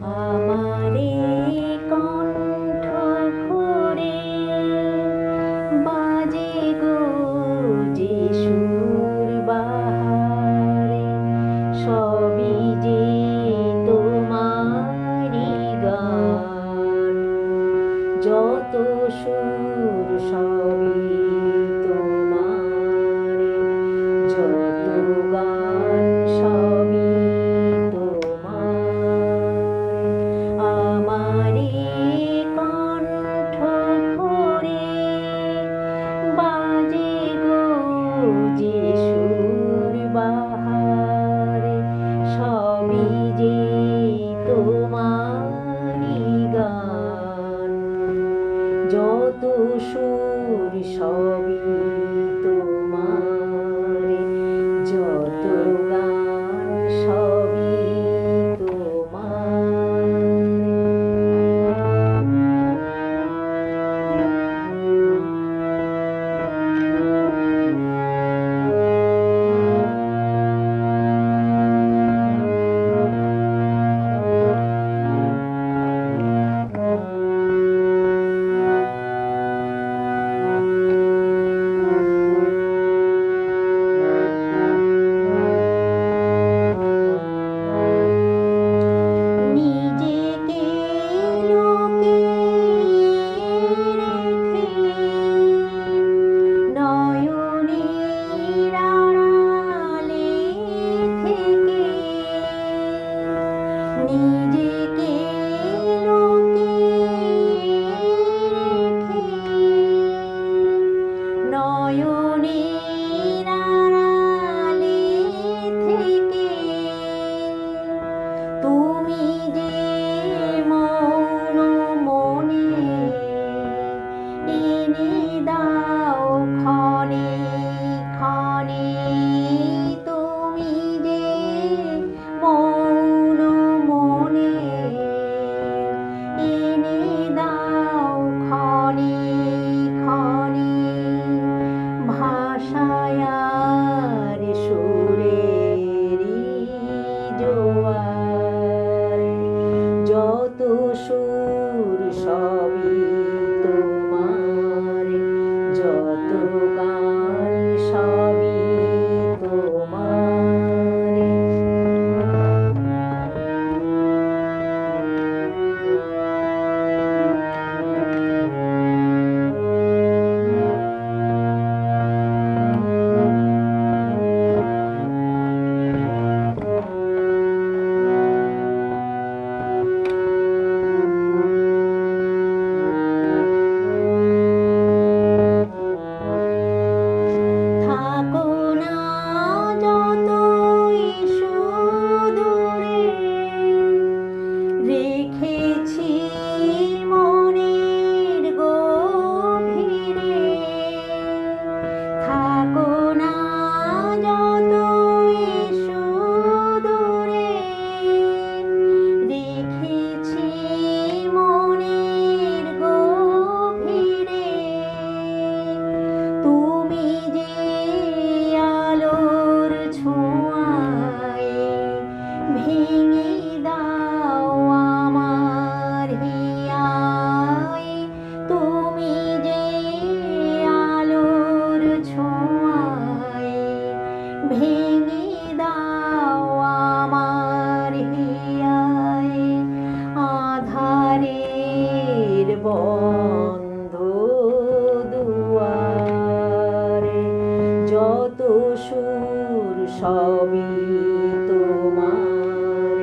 আমারে কণ্ঠ ভরে বাজে গো যে সুর বাহারে, সবই যে তোমারি গান। যত সুর সবই তোমারে, যত গান সবই তোমারে। আমারে কণ্ঠ ভরে বাজে গো যে সুর বাহারে, সবই যে তোমারি গান। যত সুর সবই তোমারে, যত গান সবই নিজেকে নয়নের আড়ালে থেকে, তুমি যে মৌন মনে এনে দাও ক্ষণে ক্ষণে। তুমি যে মৌন মনে এনে দাও ক্ষণে ক্ষণে। ভাষায় আর সুরেরই জোয়ার, যত সুর সবই তোমার, যত গান সবই তোমার। রেখেছি মনের গভীরে, থাকো না যতই সুদূরে। রেখেছি মনের গভীরে, তুমি যে আলোর ছোঁয়ায় ভেঙে দাও আমার হিয়ায়। তুমি যে আলোর ছোঁয়ায় ভেঙে দাও আমার হিয়ায়। আধারের বন্ধ দুয়ারে, যত সুর সবই তোমার,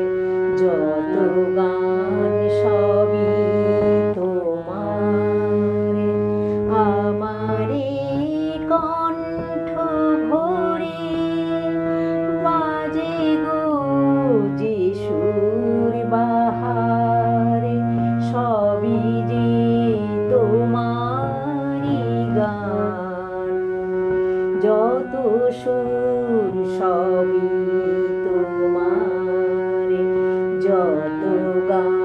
যত গান সবই তোমার। আমারে কণ্ঠ ভরে বাজে গো যে সুর বাহারে, সবই যে তোমারি গান। যত সুর সবই তোমার, যত গান